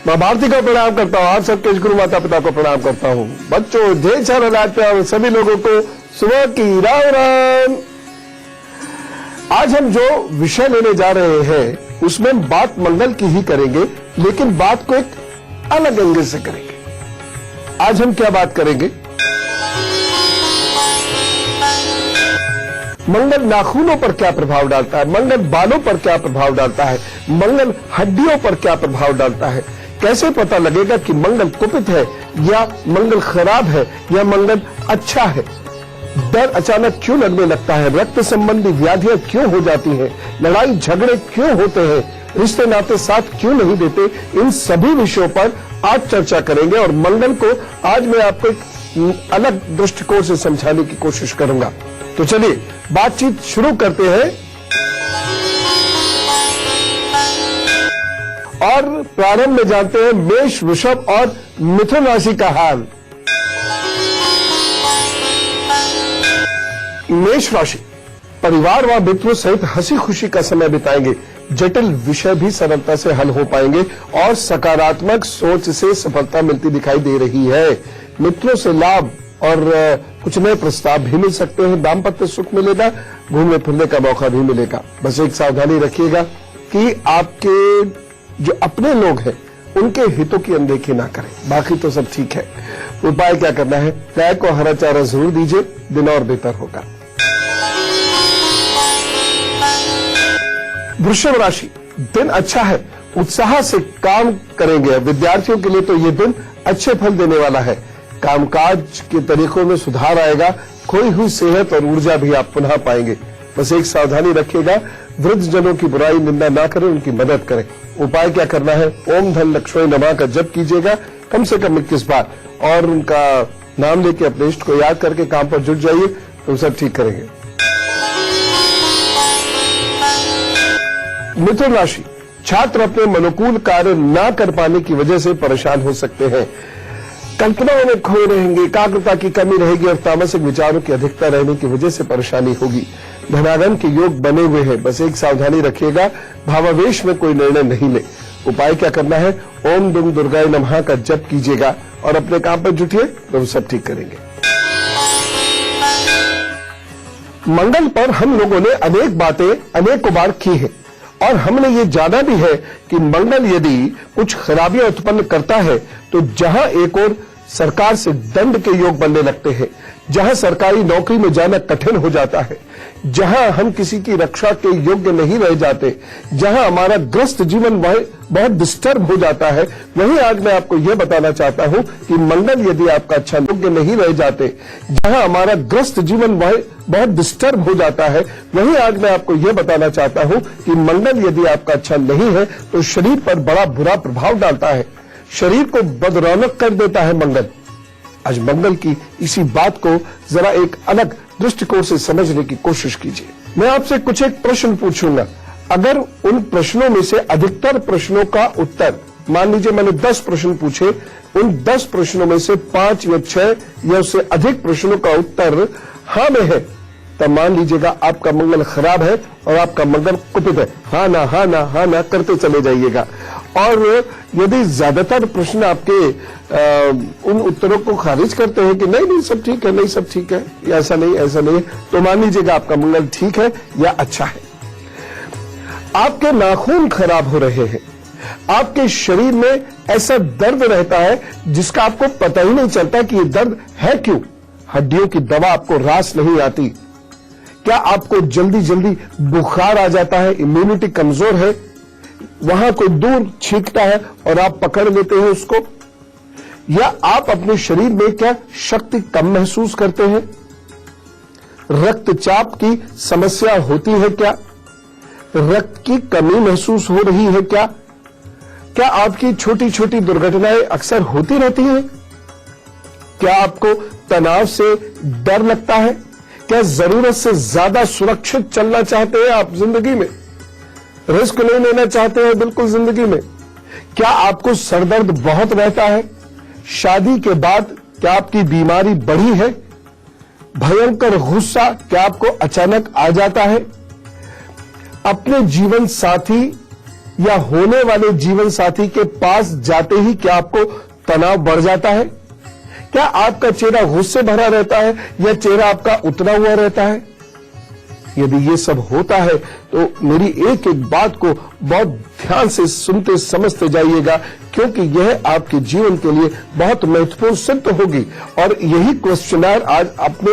माँ भारती को प्रणाम करता हूँ, आप सबके गुरु माता पिता को प्रणाम करता हूँ। बच्चों जय चारानाथ और सभी लोगों को सुबह की राम राम। आज हम जो विषय लेने जा रहे हैं उसमें बात मंगल की ही करेंगे, लेकिन बात को एक अलग एंगल से करेंगे। आज हम क्या बात करेंगे? मंगल नाखूनों पर क्या प्रभाव डालता है, मंगल बालों पर क्या प्रभाव डालता है, मंगल हड्डियों पर क्या प्रभाव डालता है। कैसे पता लगेगा कि मंगल कुपित है या मंगल खराब है या मंगल अच्छा है। डर अचानक क्यों लगने लगता है, रक्त संबंधी व्याधियां क्यों हो जाती हैं, लड़ाई झगड़े क्यों होते हैं, रिश्ते नाते साथ क्यों नहीं देते, इन सभी विषयों पर आज चर्चा करेंगे। और मंगल को आज मैं आपको एक अलग दृष्टिकोण से समझाने की कोशिश करूंगा। तो चलिए बातचीत शुरू करते हैं और प्रारंभ में जानते हैं मेष, वृषभ और मिथुन राशि का हाल। मेष राशि परिवार व मित्रों सहित हंसी खुशी का समय बिताएंगे। जटिल विषय भी सरलता से हल हो पाएंगे और सकारात्मक सोच से सफलता मिलती दिखाई दे रही है। मित्रों से लाभ और कुछ नए प्रस्ताव भी मिल सकते हैं। दाम्पत्य सुख मिलेगा, घूमने फिरने का मौका भी मिलेगा। बस एक सावधानी रखिएगा कि आपके जो अपने लोग हैं उनके हितों की अनदेखी ना करें, बाकी तो सब ठीक है। उपाय क्या करना है? गाय को हरा चारा जरूर दीजिए, दिन और बेहतर होगा। वृषभ राशि दिन अच्छा है, उत्साह से काम करेंगे। विद्यार्थियों के लिए तो ये दिन अच्छे फल देने वाला है। कामकाज के तरीकों में सुधार आएगा, खोई हुई सेहत और ऊर्जा भी आप पुनः पाएंगे। बस एक सावधानी रखिएगा, वृद्ध जनों की बुराई निंदा ना करें, उनकी मदद करें। उपाय क्या करना है? ओम धन लक्ष्मी नमः का जप कीजिएगा कम से कम 21 बार और उनका नाम लेके अपने इष्ट को याद करके काम पर जुट जाइए, तो सब ठीक करेंगे। मिथुन राशि छात्र अपने अनुकूल कार्य न कर पाने की वजह से परेशान हो सकते हैं। कल्पनाओं में खोए रहेंगे, एकाग्रता की कमी रहेगी और तामसिक विचारों की अधिकता रहने की वजह से परेशानी होगी। धनागम के योग बने हुए हैं, बस एक सावधानी रखिएगा, भावावेश में कोई निर्णय नहीं ले। उपाय क्या करना है? ओम दुम दुर्गाय नमः का जप कीजिएगा और अपने काम पर जुटिए, तो सब ठीक करेंगे। मंगल पर हम लोगों ने अनेक बातें अनेकों बार की है और हमने ये जाना भी है कि मंगल यदि कुछ खराबियां उत्पन्न करता है तो जहां एक और सरकार से दंड के योग बनने लगते हैं, जहां सरकारी नौकरी में जाना कठिन हो जाता है, जहां हम किसी की रक्षा के योग्य नहीं रह जाते, जहां हमारा ग्रस्त जीवन बहुत डिस्टर्ब हो जाता है, वहीं आज मैं आपको यह बताना चाहता हूं कि मंगल यदि आपका अच्छा योग्य नहीं रह जाते, जहां हमारा ग्रस्त जीवन बहुत डिस्टर्ब हो जाता है, वहीं आज मैं आपको यह बताना चाहता हूं कि मंगल यदि आपका अच्छा नहीं है तो शरीर पर बड़ा बुरा प्रभाव डालता है, शरीर को बदरौलत कर देता है मंगल। आज मंगल की इसी बात को जरा एक अलग दृष्टिकोण से समझने की कोशिश कीजिए। मैं आपसे कुछ एक प्रश्न पूछूंगा, अगर उन प्रश्नों में से अधिकतर प्रश्नों का उत्तर, मान लीजिए मैंने 10 प्रश्न पूछे, उन 10 प्रश्नों में से 5 या 6 या उससे अधिक प्रश्नों का उत्तर हाँ में है, तब मान लीजिएगा आपका मंगल खराब है और आपका मंगल कुपित है। हाँ ना हाँ ना हाँ ना करते चले जाइएगा। और यदि ज्यादातर प्रश्न आपके उन उत्तरों को खारिज करते हैं कि नहीं नहीं सब ठीक है, नहीं सब ठीक है, ऐसा नहीं ऐसा नहीं, तो मान लीजिएगा आपका मंगल ठीक है या अच्छा है। आपके नाखून खराब हो रहे हैं, आपके शरीर में ऐसा दर्द रहता है जिसका आपको पता ही नहीं चलता कि ये दर्द है क्यों। हड्डियों की दवा आपको रास नहीं आती। क्या आपको जल्दी जल्दी बुखार आ जाता है, इम्यूनिटी कमजोर है, वहां कोई दूर छींकता है और आप पकड़ लेते हैं उसको, या आप अपने शरीर में क्या शक्ति कम महसूस करते हैं, रक्तचाप की समस्या होती है क्या, रक्त की कमी महसूस हो रही है क्या, क्या आपकी छोटी छोटी दुर्घटनाएं अक्सर होती रहती हैं, क्या आपको तनाव से डर लगता है, क्या जरूरत से ज्यादा सुरक्षित चलना चाहते हैं आप जिंदगी में, रिस्क नहीं लेना चाहते हैं बिल्कुल जिंदगी में, क्या आपको सरदर्द बहुत रहता है, शादी के बाद क्या आपकी बीमारी बढ़ी है, भयंकर गुस्सा क्या आपको अचानक आ जाता है, अपने जीवन साथी या होने वाले जीवन साथी के पास जाते ही क्या आपको तनाव बढ़ जाता है? क्या आपका चेहरा गुस्से भरा रहता है या चेहरा आपका उतरा हुआ रहता है? यदि ये सब होता है तो मेरी एक एक बात को बहुत ध्यान से सुनते समझते जाइएगा, क्योंकि यह आपके जीवन के लिए बहुत महत्वपूर्ण सिद्ध होगी। और यही क्वेश्चनर आज अपने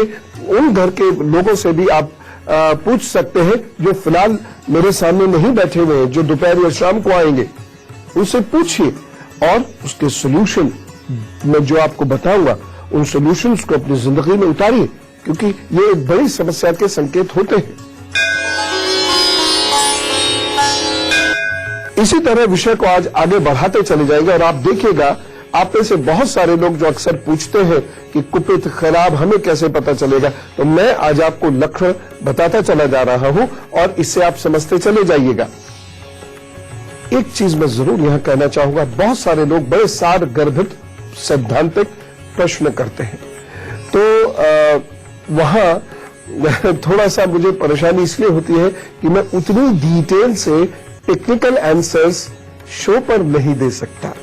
उन घर के लोगों से भी आप पूछ सकते हैं जो फिलहाल मेरे सामने नहीं बैठे हुए हैं, जो दोपहर या शाम को आएंगे। उनसे पूछिए और उसके सॉल्यूशन मैं जो आपको बताऊंगा, उन सॉल्यूशंस को अपनी जिंदगी में उतारिए, क्योंकि ये एक बड़ी समस्या के संकेत होते हैं। इसी तरह विषय को आज आगे बढ़ाते चले जाएंगे और आप देखिएगा, आप में से बहुत सारे लोग जो अक्सर पूछते हैं कि कुपित खराब हमें कैसे पता चलेगा, तो मैं आज आपको लक्षण बताता चला जा रहा हूं और इससे आप समझते चले जाइएगा। एक चीज मैं जरूर यहां कहना चाहूंगा, बहुत सारे लोग बड़े सार गर्भित सैद्धांतिक प्रश्न करते हैं, तो वहां थोड़ा सा मुझे परेशानी इसलिए होती है कि मैं उतनी डिटेल से टेक्निकल आंसर्स शो पर नहीं दे सकता,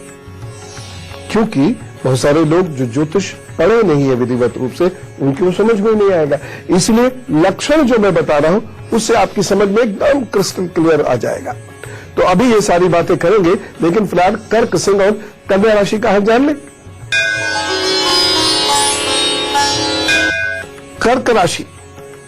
क्योंकि बहुत सारे लोग जो ज्योतिष पढ़े नहीं है विधिवत रूप से, उनकी वो समझ में नहीं आएगा। इसलिए लक्षण जो मैं बता रहा हूं उससे आपकी समझ में एकदम क्रिस्टल क्लियर आ जाएगा। तो अभी ये सारी बातें करेंगे, लेकिन फिलहाल कर्क, सिंह और कन्या राशि का हाल जान लें। कर्क राशि,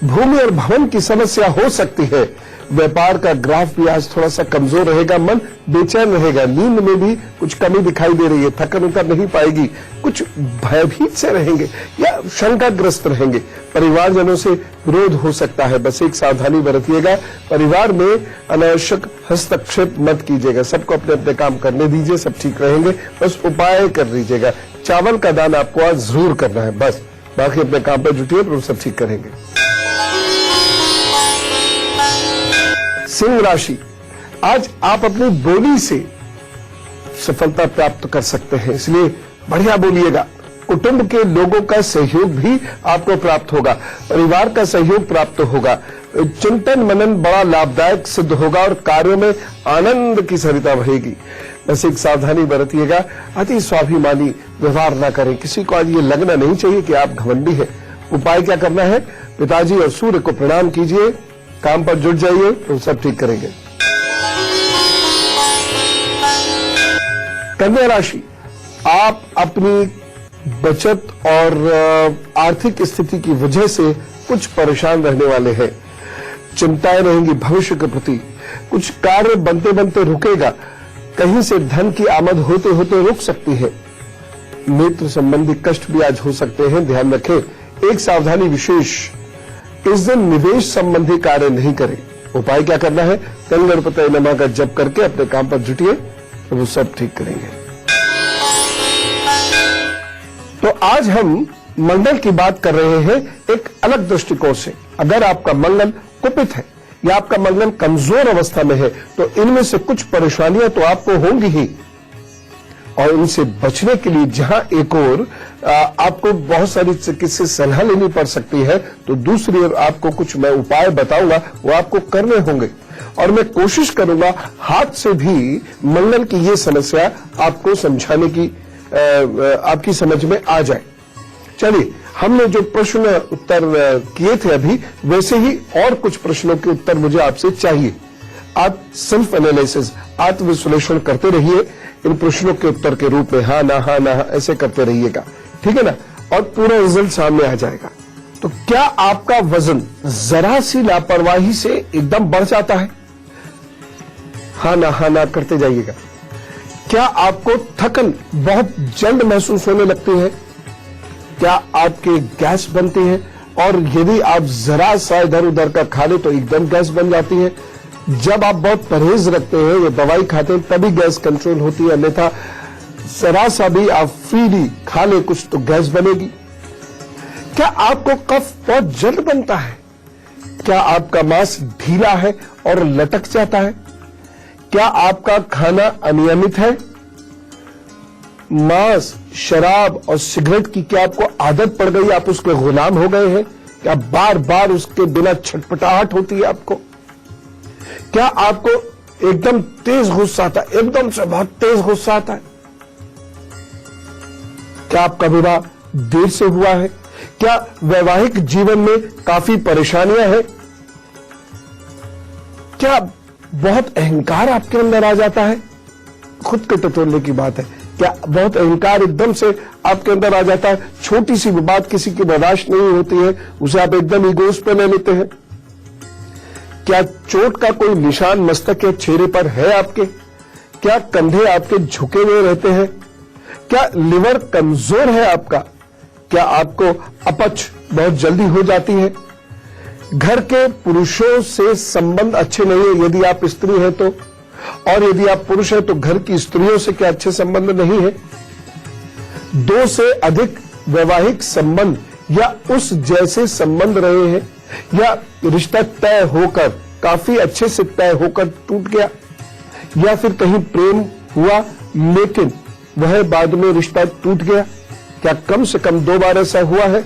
भूमि और भवन की समस्या हो सकती है। व्यापार का ग्राफ भी आज थोड़ा सा कमजोर रहेगा, मन बेचैन रहेगा, नींद में भी कुछ कमी दिखाई दे रही है, थकन उतर नहीं पाएगी, कुछ भयभीत से रहेंगे या शंकाग्रस्त रहेंगे। परिवारजनों से विरोध हो सकता है, बस एक सावधानी बरतिएगा, परिवार में अनावश्यक हस्तक्षेप मत कीजिएगा, सबको अपने अपने काम करने दीजिए, सब ठीक रहेंगे, बस उपाय कर लीजिएगा। चावल का दान आपको आज जरूर करना है, बस बाकी अपने काम पर जुटिए, तो सब ठीक करेंगे। सिंह राशि, आज आप अपनी बोली से सफलता प्राप्त कर सकते हैं, इसलिए बढ़िया बोलिएगा। कुटुंब के लोगों का सहयोग भी आपको प्राप्त होगा, परिवार का सहयोग प्राप्त होगा, चिंतन मनन बड़ा लाभदायक सिद्ध होगा और कार्यों में आनंद की सरिता बहेगी। बस एक सावधानी बरतिएगा, अति स्वाभिमानी व्यवहार न करें, किसी को आज ये लगना नहीं चाहिए कि आप घमंडी हैं। उपाय क्या करना है, पिताजी और सूर्य को प्रणाम कीजिए, काम पर जुट जाइए, तो सब ठीक करेंगे। कन्या राशि, आप अपनी बचत और आर्थिक स्थिति की वजह से कुछ परेशान रहने वाले हैं, चिंताएं रहेंगी भविष्य के प्रति, कुछ कार्य बनते बनते रुकेगा, कहीं से धन की आमद होते होते रुक सकती है, नेत्र संबंधी कष्ट भी आज हो सकते हैं, ध्यान रखें। एक सावधानी विशेष, इस दिन निवेश संबंधी कार्य नहीं करें। उपाय क्या करना है, कल गणपति नमः का जप करके अपने काम पर जुटिए, तो वो सब ठीक करेंगे। तो आज हम मंगल की बात कर रहे हैं एक अलग दृष्टिकोण से। अगर आपका मंगल कुपित है या आपका मंगल कमजोर अवस्था में है, तो इनमें से कुछ परेशानियां तो आपको होंगी ही, और इनसे बचने के लिए जहां एक और आपको बहुत सारी चिकित्सीय सलाह लेनी पड़ सकती है, तो दूसरी ओर आपको कुछ मैं उपाय बताऊंगा, वो आपको करने होंगे, और मैं कोशिश करूंगा हाथ से भी मंगल की ये समस्या आपको समझाने की आपकी समझ में आ जाए। चलिए, हमने जो प्रश्न उत्तर किए थे अभी, वैसे ही और कुछ प्रश्नों के उत्तर मुझे आपसे चाहिए। आप सेल्फ एनालिसिस, आत्मविश्लेषण करते रहिए इन प्रश्नों के उत्तर के रूप में, हाँ ना ऐसे करते रहिएगा, ठीक है ना, और पूरा रिजल्ट सामने आ जाएगा। तो क्या आपका वजन जरा सी लापरवाही से एकदम बढ़ जाता है? हाँ ना करते जाइएगा। क्या आपको थकन बहुत जल्द महसूस होने लगती है? क्या आपके गैस बनती है, और यदि आप जरा सा इधर उधर का खा ले तो एकदम गैस बन जाती है? जब आप बहुत परहेज रखते हैं या दवाई खाते हैं तभी गैस कंट्रोल होती है, अन्यथा जरा सा भी आप फ्रीली खा ले कुछ तो गैस बनेगी। क्या आपको कफ बहुत जल्द बनता है? क्या आपका मांस ढीला है और लटक जाता है? क्या आपका खाना अनियमित है? मांस, शराब और सिगरेट की क्या आपको आदत पड़ गई, आप उसके गुलाम हो गए हैं? क्या बार बार उसके बिना छटपटाहट होती है आपको? क्या आपको एकदम तेज गुस्सा आता है, एकदम से बहुत तेज गुस्सा आता है। क्या आपका विवाह देर से हुआ है? क्या वैवाहिक जीवन में काफी परेशानियां हैं? क्या बहुत अहंकार आपके अंदर आ जाता है? खुद के टटोलने की बात है। क्या बहुत अहंकार एकदम से आपके अंदर आ जाता है? छोटी सी बात किसी की बर्दाश्त नहीं होती है, उसे आप एकदम ईगोस पे ले लेते हैं। क्या चोट का कोई निशान मस्तक या चेहरे पर है आपके? क्या कंधे आपके झुके हुए रहते हैं? क्या लिवर कमजोर है आपका? क्या आपको अपच बहुत जल्दी हो जाती है? घर के पुरुषों से संबंध अच्छे नहीं है यदि आप स्त्री हैं तो, और यदि आप पुरुष हैं तो घर की स्त्रियों से क्या अच्छे संबंध नहीं है? 2 से अधिक वैवाहिक संबंध या उस जैसे संबंध रहे हैं, या रिश्ता तय होकर काफी अच्छे से तय होकर टूट गया, या फिर कहीं प्रेम हुआ लेकिन वह बाद में रिश्ता टूट गया। क्या कम से कम 2 बार ऐसा हुआ है?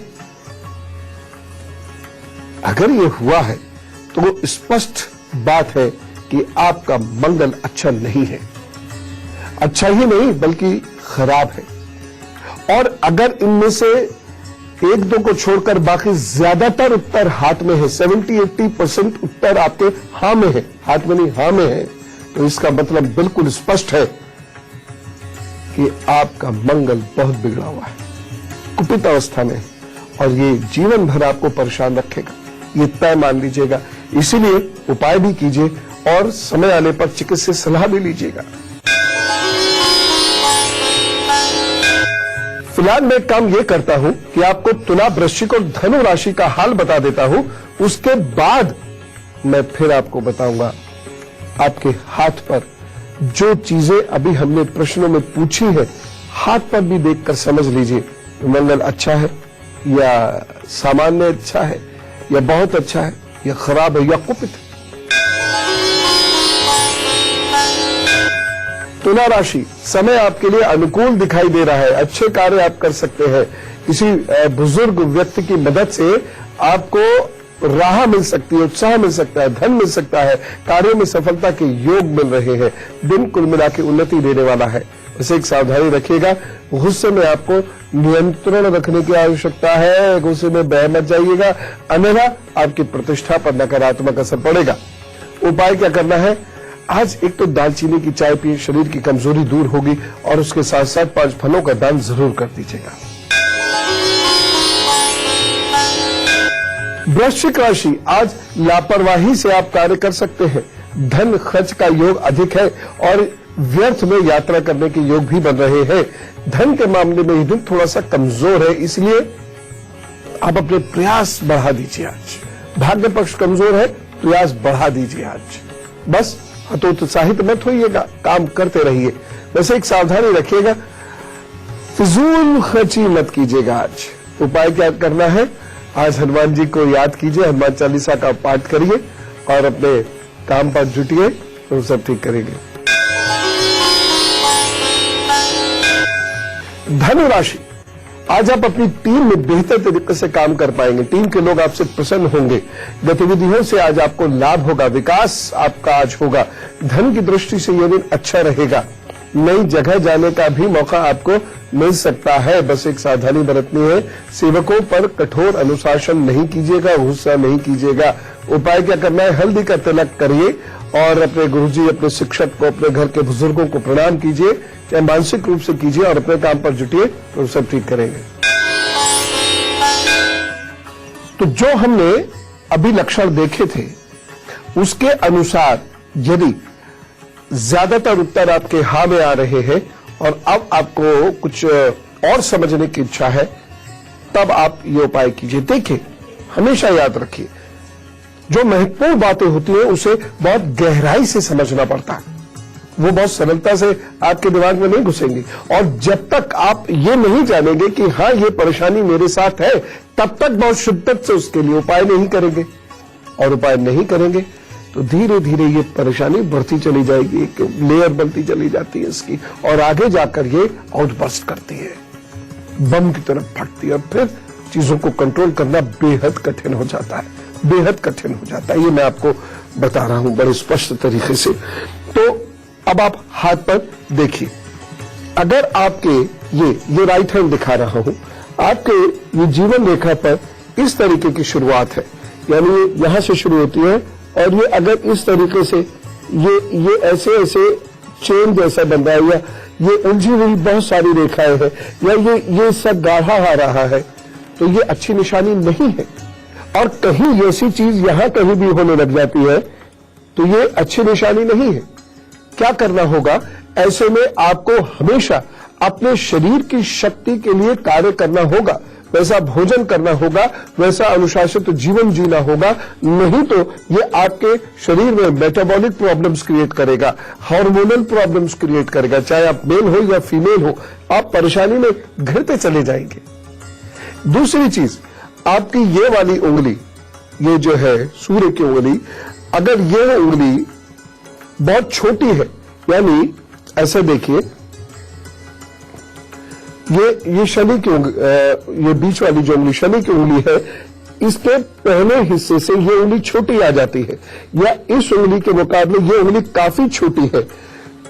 अगर ये हुआ है तो स्पष्ट बात है कि आपका मंगल अच्छा नहीं है। अच्छा ही नहीं बल्कि खराब है। और अगर इनमें से 1-2 को छोड़कर बाकी ज्यादातर उत्तर हाथ में है, 70-80% उत्तर आपके हां में है, हाथ में नहीं हां में है, तो इसका मतलब बिल्कुल स्पष्ट है कि आपका मंगल बहुत बिगड़ा हुआ है, कुपित अवस्था में है, और ये जीवन भर आपको परेशान रखेगा, ये तय मान लीजिएगा। इसीलिए उपाय भी कीजिए और समय आने पर चिकित्सकीय सलाह भी लीजिएगा। फिलहाल मैं काम ये करता हूं कि आपको तुला, वृश्चिक और धनु राशि का हाल बता देता हूं, उसके बाद मैं फिर आपको बताऊंगा आपके हाथ पर जो चीजें अभी हमने प्रश्नों में पूछी है, हाथ पर भी देखकर समझ लीजिए मंगल अच्छा है या सामान्य अच्छा है या बहुत अच्छा है या खराब है या कुपित है। तुला राशि, समय आपके लिए अनुकूल दिखाई दे रहा है, अच्छे कार्य आप कर सकते हैं। किसी बुजुर्ग व्यक्ति की मदद से आपको राह मिल सकती है, उत्साह मिल सकता है, धन मिल सकता है, कार्यों में सफलता के योग मिल रहे हैं। दिन कुल मिला के उन्नति देने वाला है। वैसे एक सावधानी रखिएगा, गुस्से में आपको नियंत्रण रखने की आवश्यकता है, गुस्से में बह मत जाइएगा, अन्यथा आपकी प्रतिष्ठा पर नकारात्मक असर पड़ेगा। उपाय क्या करना है? आज एक तो दालचीनी की चाय पिए, शरीर की कमजोरी दूर होगी, और उसके साथ साथ 5 फलों का दान जरूर कर दीजिएगा। वृश्चिक राशि, आज लापरवाही से आप कार्य कर सकते हैं। धन खर्च का योग अधिक है और व्यर्थ में यात्रा करने के योग भी बन रहे हैं। धन के मामले में दिन थोड़ा सा कमजोर है, इसलिए आप अपने प्रयास बढ़ा दीजिए। आज भाग्य पक्ष कमजोर है, प्रयास बढ़ा दीजिए। आज बस हतोत्साहित मत होइएगा, काम करते रहिए। वैसे एक सावधानी रखिएगा, फिजूल खर्ची मत कीजिएगा। आज उपाय क्या करना है? आज हनुमान जी को याद कीजिए, हनुमान चालीसा का पाठ करिए और अपने काम पर जुटिए, तो सब ठीक करेंगे। धनु राशि, आज आप अपनी टीम में बेहतर तरीके से काम कर पाएंगे। टीम के लोग आपसे प्रसन्न होंगे। गतिविधियों से आज आपको लाभ होगा, विकास आपका आज होगा। धन की दृष्टि से यह दिन अच्छा रहेगा। नई जगह जाने का भी मौका आपको मिल सकता है। बस एक सावधानी बरतनी है, सेवकों पर कठोर अनुशासन नहीं कीजिएगा, गुस्सा नहीं कीजिएगा। उपाय क्या करना है? हल्दी का तिलक करिए और अपने गुरुजी, अपने शिक्षक को, अपने घर के बुजुर्गों को प्रणाम कीजिए, चाहे मानसिक रूप से कीजिए, और अपने काम पर जुटिए, तो सब ठीक करेंगे। तो जो हमने अभी लक्षण देखे थे उसके अनुसार यदि ज्यादातर उत्तर आपके हाँ में आ रहे हैं और अब आपको कुछ और समझने की इच्छा है, तब आप ये उपाय कीजिए। देखिए, हमेशा याद रखिए, जो महत्वपूर्ण बातें होती हैं उसे बहुत गहराई से समझना पड़ता है। वो बहुत सरलता से आपके दिमाग में नहीं घुसेंगी, और जब तक आप ये नहीं जानेंगे कि हाँ ये परेशानी मेरे साथ है, तब तक बहुत शिद्दत से उसके लिए उपाय नहीं करेंगे। और उपाय नहीं करेंगे तो धीरे धीरे ये परेशानी बढ़ती चली जाएगी, एक लेयर बनती चली जाती है इसकी, और आगे जाकर ये आउटबर्स्ट करती है, बम की तरफ फटती है, और फिर चीजों को कंट्रोल करना बेहद कठिन हो जाता है, बेहद कठिन हो जाता है। ये मैं आपको बता रहा हूं बड़े स्पष्ट तरीके से। हाथ पर देखिए, अगर आपके ये राइट हैंड दिखा रहा हूं, आपके ये जीवन रेखा पर इस तरीके की शुरुआत है, यानी यहां से शुरू होती है और ये अगर इस तरीके से ये ऐसे ऐसे चेन जैसा बन रहा है, या ये उलझी हुई बहुत सारी रेखाएं हैं, या ये सब गाढ़ा आ रहा है, तो ये अच्छी निशानी नहीं है। और कहीं ऐसी चीज यहां कहीं भी होने लग जाती है तो ये अच्छी निशानी नहीं है। क्या करना होगा? ऐसे में आपको हमेशा अपने शरीर की शक्ति के लिए कार्य करना होगा, वैसा भोजन करना होगा, वैसा अनुशासित जीवन जीना होगा, नहीं तो ये आपके शरीर में मेटाबॉलिक प्रॉब्लम्स क्रिएट करेगा, हार्मोनल प्रॉब्लम्स क्रिएट करेगा। चाहे आप मेल हो या फीमेल हो, आप परेशानी में घिरते चले जाएंगे। दूसरी चीज, आपकी ये वाली उंगली, ये जो है सूर्य की उंगली, अगर ये उंगली बहुत छोटी है, यानी ऐसे देखिए, ये शनि की उंगली, ये बीच वाली जो उंगली शनि की उंगली है, इसके पहले हिस्से से ये उंगली छोटी आ जाती है, या इस उंगली के मुकाबले ये उंगली काफी छोटी है,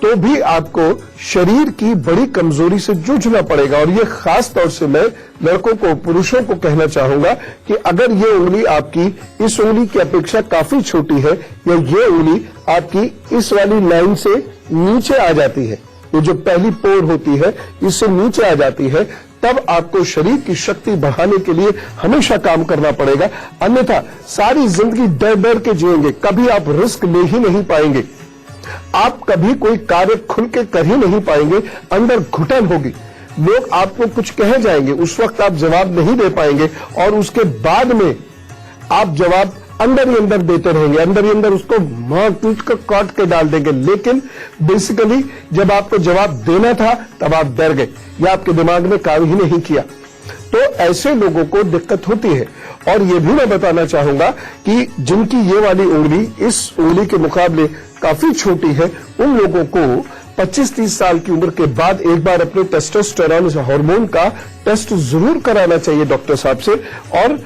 तो भी आपको शरीर की बड़ी कमजोरी से जूझना पड़ेगा। और ये खास तौर से मैं लड़कों को, पुरुषों को कहना चाहूंगा कि अगर ये उंगली आपकी इस उंगली की अपेक्षा काफी छोटी है, या ये उंगली आपकी इस वाली लाइन से नीचे आ जाती है, ये जो पहली पोर होती है इससे नीचे आ जाती है, तब आपको शरीर की शक्ति बढ़ाने के लिए हमेशा काम करना पड़ेगा। अन्यथा सारी जिंदगी डर डर के जिएंगे, कभी आप रिस्क ले ही नहीं पाएंगे, आप कभी कोई कार्य खुल के कर ही नहीं पाएंगे, अंदर घुटन होगी, लोग आपको कुछ कह जाएंगे, उस वक्त आप जवाब नहीं दे पाएंगे, और उसके बाद में आप जवाब अंदर ही अंदर देते रहेंगे, अंदर ही अंदर उसको मार पीट कर काट के डाल देंगे। लेकिन बेसिकली जब आपको जवाब देना था तब आप डर गए, या आपके दिमाग में काम ही नहीं किया। तो ऐसे लोगों को दिक्कत होती है। और ये भी मैं बताना चाहूंगा कि जिनकी ये वाली उंगली इस उंगली के मुकाबले काफी छोटी है, उन लोगों को 25-30 साल की उम्र के बाद एक बार अपने टेस्टोस्टेरोन हार्मोन का टेस्ट जरूर कराना चाहिए डॉक्टर साहब से, और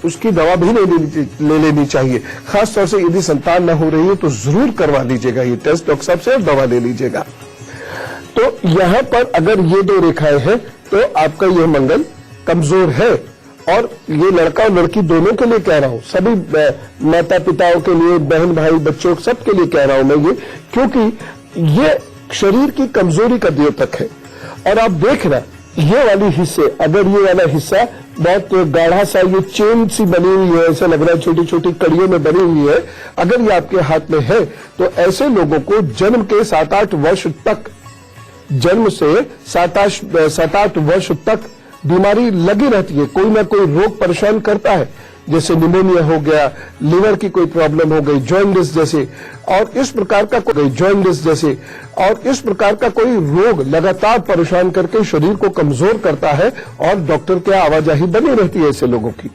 उसकी दवा भी ले लेनी चाहिए। खासतौर से यदि संतान न हो रही है तो जरूर करवा लीजिएगा ये टेस्ट डॉक्टर साहब से, और दवा ले लीजिएगा। तो यहां पर अगर ये दो रेखाएं हैं तो आपका यह मंगल कमजोर है। और ये लड़का और लड़की दोनों के लिए कह रहा हूं, सभी माता पिताओं के लिए, बहन भाई बच्चों सबके लिए कह रहा हूं मैं ये, क्योंकि ये शरीर की कमजोरी का द्योतक है। और आप देखना ये वाली हिस्से, अगर ये वाला हिस्सा बहुत गाढ़ा सा, ये चेन सी बनी हुई है, ऐसा लग रहा है छोटी छोटी कड़ियों में बनी हुई है, अगर ये आपके हाथ में है तो ऐसे लोगों को जन्म के 7-8 वर्ष तक, जन्म से 7-8 वर्ष तक बीमारी लगी रहती है, कोई ना कोई रोग परेशान करता है, जैसे निमोनिया हो गया, लिवर की कोई प्रॉब्लम हो गई, जॉन्डिस जैसे, और इस प्रकार का कोई जॉन्डिस जैसे, और इस प्रकार का कोई रोग लगातार परेशान करके शरीर को कमजोर करता है, और डॉक्टर के आवाजाही बनी रहती है ऐसे लोगों की।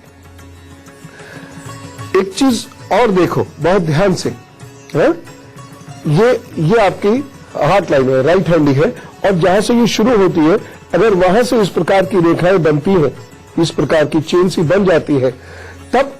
एक चीज और देखो बहुत ध्यान से, है? ये आपकी हार्ट लाइन है, राइट हैंड है, और जहां से ये शुरू होती है, अगर वहां से इस प्रकार की रेखाएं बनती है, इस प्रकार की चेन सी बन जाती है, तब